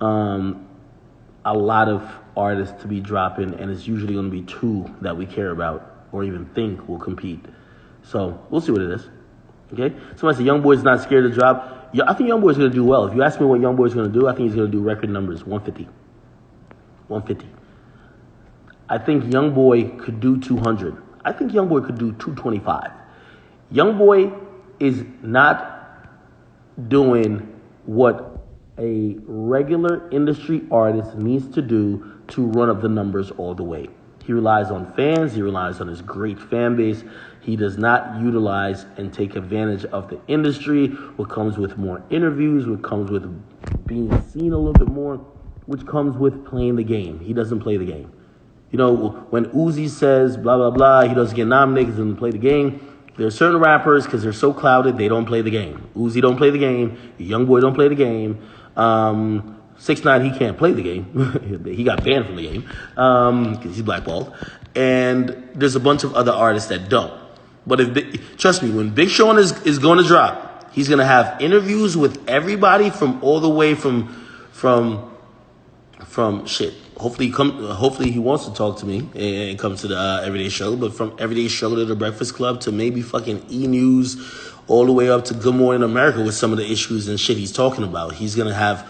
a lot of artists to be dropping, and it's usually going to be two that we care about or even think will compete. So we'll see what it is. Okay? Somebody said Youngboy's not scared to drop. I think Youngboy's going to do well. If you ask me what Youngboy's going to do, I think he's going to do record numbers, 150. 150. I think Youngboy could do 200. I think Youngboy could do 225. Youngboy is not doing what a regular industry artist needs to do to run up the numbers all the way. He relies on fans. He relies on his great fan base. He does not utilize and take advantage of the industry, what comes with more interviews, what comes with being seen a little bit more, which comes with playing the game. He doesn't play the game. You know, when Uzi says blah, blah, blah, he doesn't get nominated, he doesn't play the game. There are certain rappers, because they're so clouded, they don't play the game. Uzi don't play the game. Youngboy don't play the game. 6ix9ine, he can't play the game. He got banned from the game because he's blackballed. And there's a bunch of other artists that don't. But trust me, when Bigsean is going to drop, he's going to have interviews with everybody from all the way from shit. Hopefully he wants to talk to me and come to the Everyday Show. But from Everyday Show to the Breakfast Club to maybe fucking E! News, all the way up to Good Morning America with some of the issues and shit he's talking about. He's going to have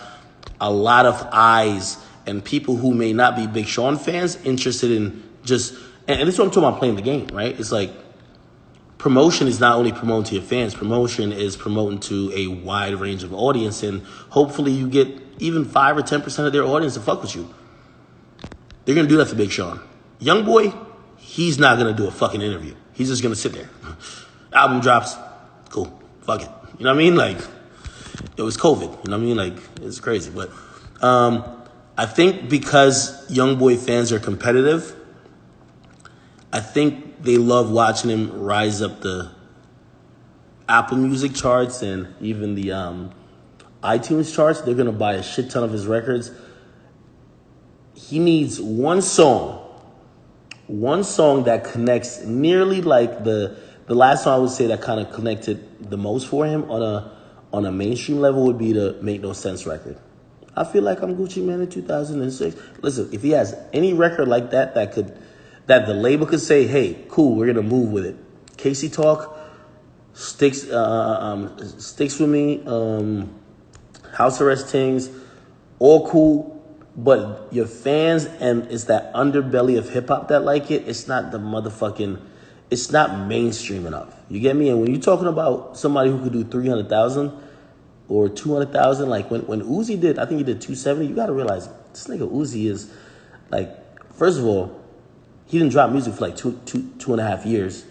a lot of eyes and people who may not be Bigsean fans interested in just, and this is what I'm talking about, playing the game, right? It's like promotion is not only promoting to your fans, promotion is promoting to a wide range of audience, and hopefully you get even 5 or 10% of their audience to fuck with you. They're going to do that for Bigsean. Youngboy, he's not going to do a fucking interview. He's just going to sit there. Album drops. Cool. Fuck it. You know what I mean? Like, it was COVID. You know what I mean? Like, it's crazy. But I think because Youngboy fans are competitive, I think they love watching him rise up the Apple Music charts and even the iTunes charts. They're going to buy a shit ton of his records. He needs one song that connects nearly like the last song I would say that kind of connected the most for him on a mainstream level would be the Make No Sense record. I feel like I'm Gucci Mane in 2006. Listen, if he has any record like that that the label could say, hey, cool, we're gonna move with it. Casey Talk, Sticks with Me, House Arrest Things, all cool. But your fans, and it's that underbelly of hip-hop that like it, it's not it's not mainstream enough. You get me? And when you're talking about somebody who could do 300,000 or 200,000, like when Uzi did, I think he did 270, you got to realize this nigga Uzi is, like, first of all, he didn't drop music for like two and a half years.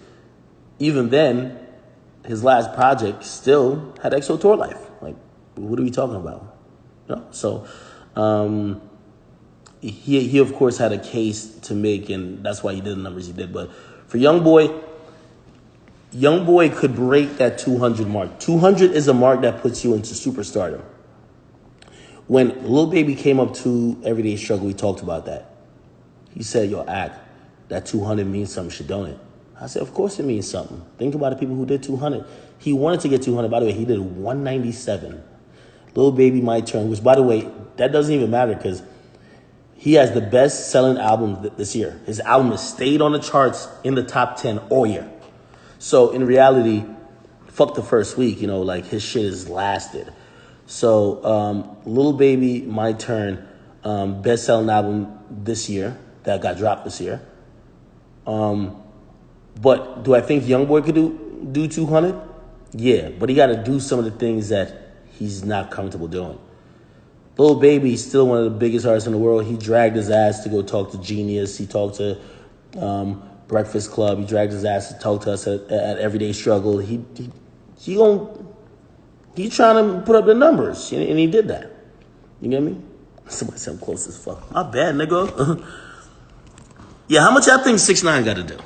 Even then, his last project still had EXO Tour Life. Like, what are we talking about? You know? So, he of course had a case to make, and that's why he did the numbers he did. But for Youngboy could break that 200 mark. 200 is a mark that puts you into superstardom. When Lil Baby came up to Everyday Struggle, we talked about that. He said, yo, that 200 means something, shit, don't it? I said, of course it means something. Think about the people who did 200. He wanted to get 200. By the way, he did 197. Lil Baby, My Turn, which, by the way, that doesn't even matter because he has the best-selling album this year. His album has stayed on the charts in the top 10 all year. So, in reality, fuck the first week, you know, like, his shit has lasted. So, Lil Baby, My Turn, best-selling album this year that got dropped this year. But do I think Youngboy could do 200? Yeah, but he got to do some of the things that he's not comfortable doing. Lil Baby is still one of the biggest artists in the world. He dragged his ass to go talk to Genius. He talked to Breakfast Club. He dragged his ass to talk to us at Everyday Struggle. He trying to put up the numbers, and he did that. You get me? Somebody said I'm close as fuck. My bad, nigga. Yeah, how much y'all think 6ix9ine got to do?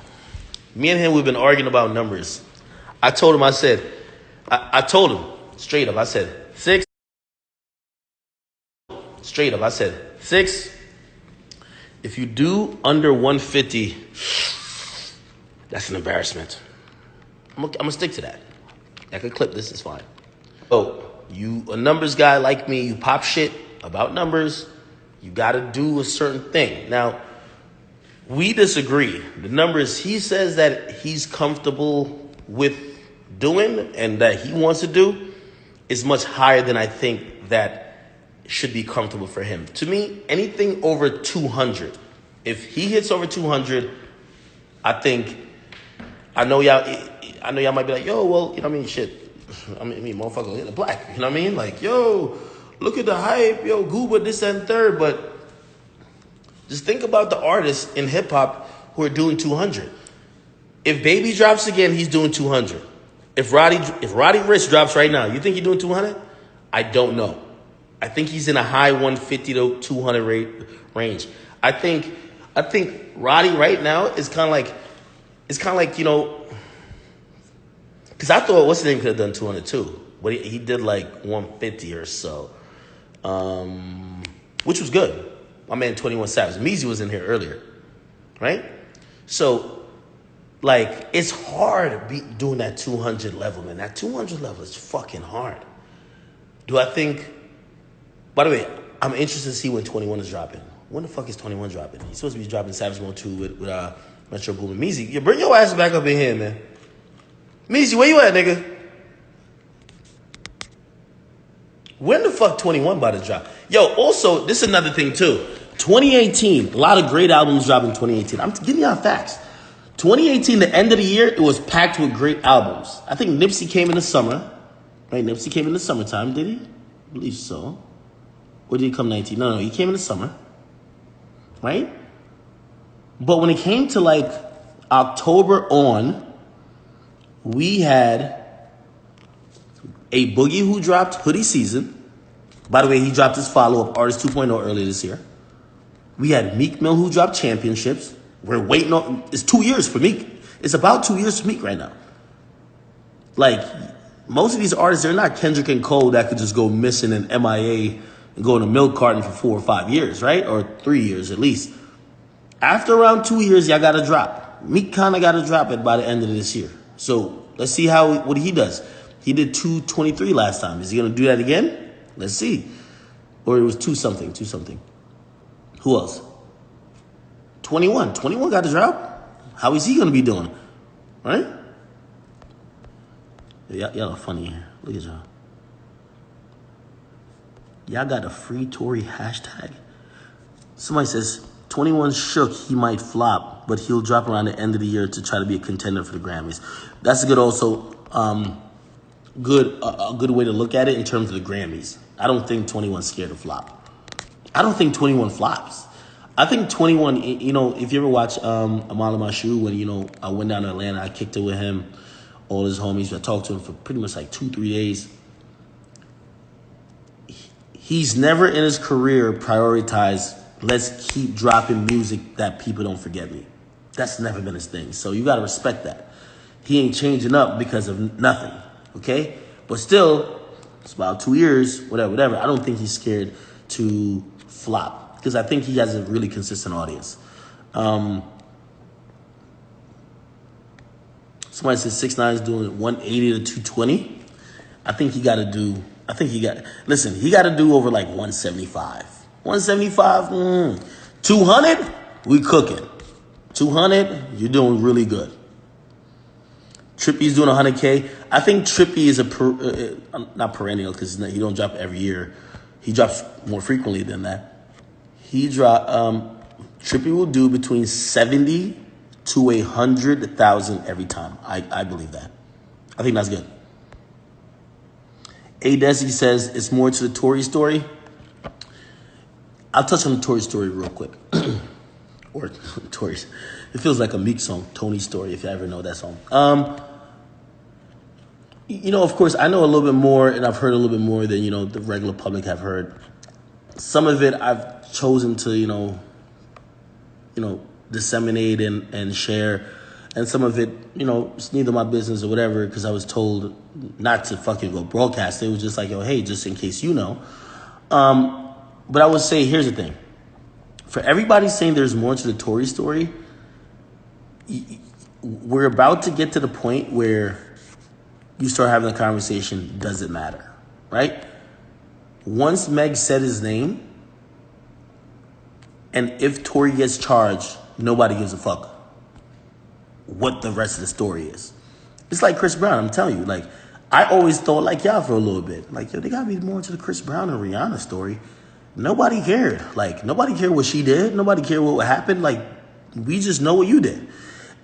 Me and him, we've been arguing about numbers. I told him, I told him straight up, I said, 6. Straight up, I said, 6. If you do under 150, that's an embarrassment. I'm gonna stick to that. I can clip this, it's fine. Oh, you a numbers guy like me, you pop shit, about numbers. You got to do a certain thing. Now, we disagree. The numbers he says that he's comfortable with doing and that he wants to do is much higher than I think that should be comfortable for him. To me, anything over 200, if he hits over 200, I know y'all might be like, yo, well, you know what I mean, shit. I mean, motherfucker, hit the black. You know what I mean? Like, yo, look at the hype, yo, Google this, that, and third. But just think about the artists in hip hop who are doing 200. If Baby drops again, he's doing 200. If Roddy Ricch drops right now, you think he's doing 200? I don't know. I think he's in a high 150 to 200 range. I think Roddy right now is kind of like, you know, because I thought what's his name could have done 200 too, but he did like 150 or so, which was good. My man 21 Savage, Meezy was in here earlier, right? So, like, it's hard doing that 200 level, man. That 200 level is fucking hard. Do I think? By the way, I'm interested to see when 21 is dropping. When the fuck is 21 dropping? He's supposed to be dropping Savage Mode 2 with HtxGlobal and Meezy. You bring your ass back up in here, man. Meezy, where you at, nigga? When the fuck 21 about to drop? Yo, also, this is another thing, too. 2018, a lot of great albums dropped in 2018. I'm giving y'all facts. 2018, the end of the year, it was packed with great albums. I think Nipsey came in the summer. Right, Nipsey came in the summertime, did he? I believe so. Or did he come 19? No, he came in the summer. Right? But when it came to, like, October on, we had a Boogie who dropped Hoodie Season. By the way, he dropped his follow-up, Artist 2.0, earlier this year. We had Meek Mill who dropped Championships. We're waiting on... It's 2 years for Meek. It's about 2 years for Meek right now. Like, most of these artists, they're not Kendrick and Cole that could just go missing and MIA and go in a milk carton for 4 or 5 years, right? Or 3 years at least. After around 2 years, y'all got to drop. Meek kind of got to drop it by the end of this year. So let's see what he does. He did 223 last time. Is he going to do that again? Let's see. Or it was 2 something. Who else? 21. 21 got to drop. How is he going to be doing? Right? Y'all are funny here. Look at y'all. Y'all got a free Tory hashtag. Somebody says 21 shook. He might flop, but he'll drop around the end of the year to try to be a contender for the Grammys. That's a good a good way to look at it in terms of the Grammys. I don't think 21's scared to flop. I don't think 21 flops. I think 21, you know, if you ever watch Amal Mashu, when, you know, I went down to Atlanta, I kicked it with him, all his homies. I talked to him for pretty much like 2-3 days. He's never in his career prioritized, let's keep dropping music that people don't forget me. That's never been his thing. So you got to respect that. He ain't changing up because of nothing, okay? But still, it's about 2 years, whatever. I don't think he's scared to flop because I think he has a really consistent audience. Somebody says 6ix9ine is doing 180 to 220. He got to do over like 175. 175, 200, we cooking. 200, you're doing really good. Trippy's doing 100K. I think Trippy is not perennial because he don't drop every year. He drops more frequently than that. Trippy will do between 70 to 100,000 every time. I believe that. I think that's good. A Desi says it's more to the Tory story. I'll touch on the Tory story real quick. Or Tory's. It feels like a Meek song, Tony's Story, if you ever know that song. You know, of course, I know a little bit more, and I've heard a little bit more than, you know, the regular public have heard. Some of it I've chosen to, you know, disseminate and share. And some of it, you know, it's neither my business or whatever, because I was told not to fucking go broadcast. It was just like, yo, hey, just in case you know. But I would say, here's the thing. For everybody saying there's more to the Tory story, we're about to get to the point where you start having a conversation, does it matter, right? once Meg said his name, and if Tory gets charged, nobody gives a fuck what the rest of the story is. It's like Chris Brown, I'm telling you. Like, I always thought like y'all for a little bit. Like, yo, they gotta be more into the Chris Brown and Rihanna story. Nobody cared. Like, nobody cared what she did. Nobody cared what happened. Like, we just know what you did.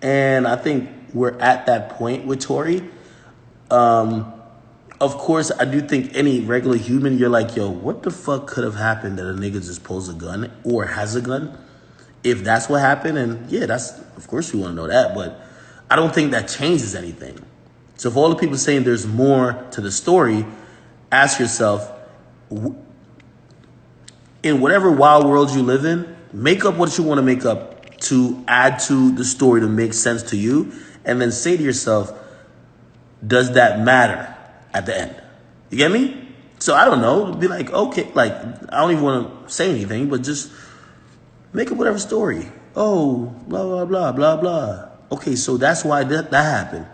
And I think we're at that point with Tory. Of course, I do think any regular human, you're like, yo, what the fuck could have happened that a nigga just pulls a gun or has a gun? If that's what happened, and yeah, that's, of course we want to know that, but I don't think that changes anything. So for all the people saying there's more to the story, ask yourself, in whatever wild world you live in, make up what you want to make up to add to the story to make sense to you, and then say to yourself, does that matter at the end? You get me? So I don't know, be like, okay, like, I don't even want to say anything, but just make up whatever story. Oh, blah, blah, blah, blah, blah. Okay, so that's why that happened.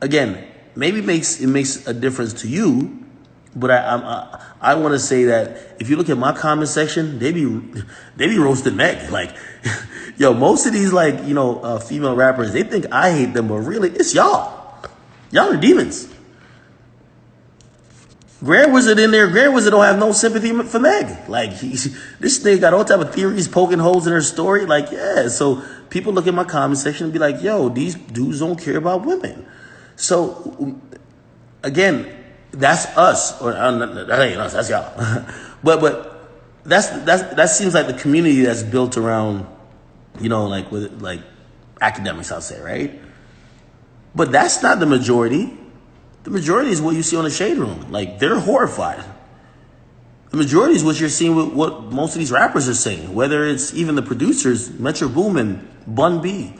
Again, maybe it makes a difference to you, but I want to say that if you look at my comment section, they be roasting Meg. Like, yo, most of these, like, you know, female rappers, they think I hate them, but really it's y'all. Y'all are demons. Grand Wizard in there. Grand Wizard don't have no sympathy for Meg. Like, this thing got all type of theories poking holes in her story. Like, yeah. So people look at my comment section and be like, yo, these dudes don't care about women. So again, that's us, or that ain't us. That's y'all. but that seems like the community that's built around, you know, like with like academics, I'll say, right? But that's not the majority. The majority is what you see on the Shade Room. Like, they're horrified. The majority is what you're seeing with what most of these rappers are saying. Whether it's even the producers, Metro Boomin, Bun B,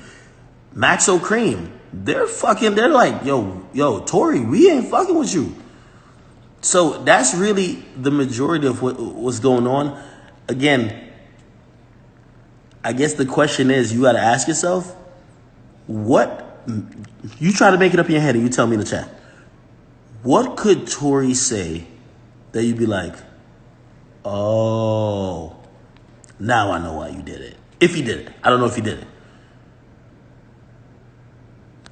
Maxo Cream. They're like, yo, Tory, we ain't fucking with you. So that's really the majority of what's going on. Again, I guess the question is, you got to ask yourself, what, you try to make it up in your head and you tell me in the chat. What could Tory say that you'd be like, oh, now I know why you did it. If he did it. I don't know if he did it.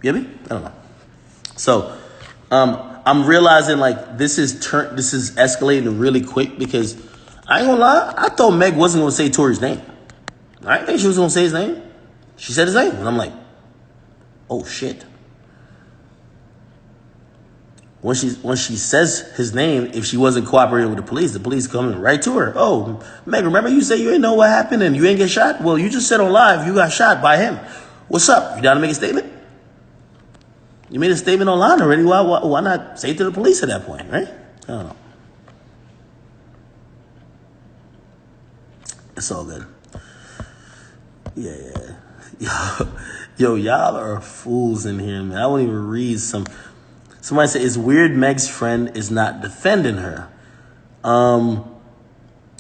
You get me? I don't know. So, I'm realizing like this is escalating really quick because I ain't gonna lie, I thought Meg wasn't gonna say Tory's name. I didn't think she was gonna say his name. She said his name, and I'm like, oh shit. When she says his name, if she wasn't cooperating with the police coming right to her. Oh, Meg, remember you said you didn't know what happened and you didn't get shot? Well, you just said on live you got shot by him. What's up? You down to make a statement? You made a statement online already. Why not say it to the police at that point, right? I don't know. It's all good. Yeah. Yo, y'all are fools in here, man. I won't even read some. Somebody said, it's weird Meg's friend is not defending her. Go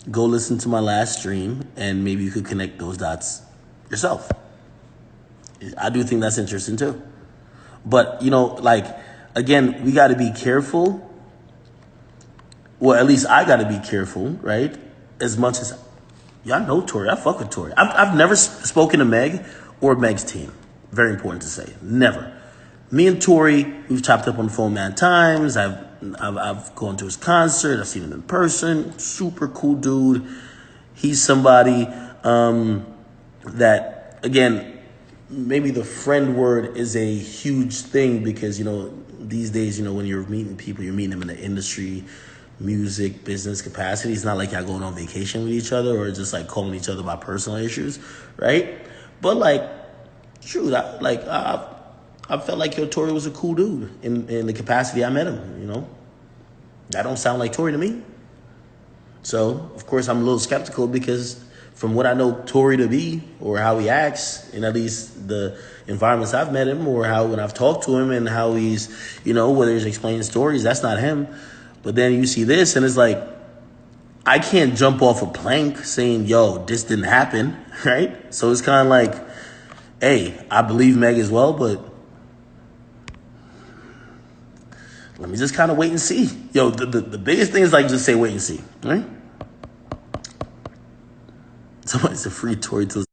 listen to my last stream and maybe you could connect those dots yourself. I do think that's interesting too. But, you know, like, again, we got to be careful. Well, at least I got to be careful, right? As much as, y'all know Tory. I fuck with Tory. I've never spoken to Meg or Meg's team. Very important to say. Never. Me and Tory, we've chopped up on the phone mad times. I've gone to his concert. I've seen him in person. Super cool dude. He's somebody that, again, maybe the friend word is a huge thing because, you know, these days, you know, when you're meeting people, you're meeting them in the industry, music, business capacity. It's not like y'all going on vacation with each other or just like calling each other about personal issues, right? But like, shoot, I felt like yo, Tory was a cool dude in the capacity I met him, you know? That don't sound like Tory to me. So, of course, I'm a little skeptical because from what I know Tory to be or how he acts in at least the environments I've met him or how when I've talked to him and how he's, you know, whether he's explaining stories, that's not him. But then you see this and it's like, I can't jump off a plank saying, yo, this didn't happen, right? So it's kind of like, hey, I believe Meg as well, but let me just kind of wait and see. Yo, the biggest thing is like just say wait and see, right? Somebody said free Tory till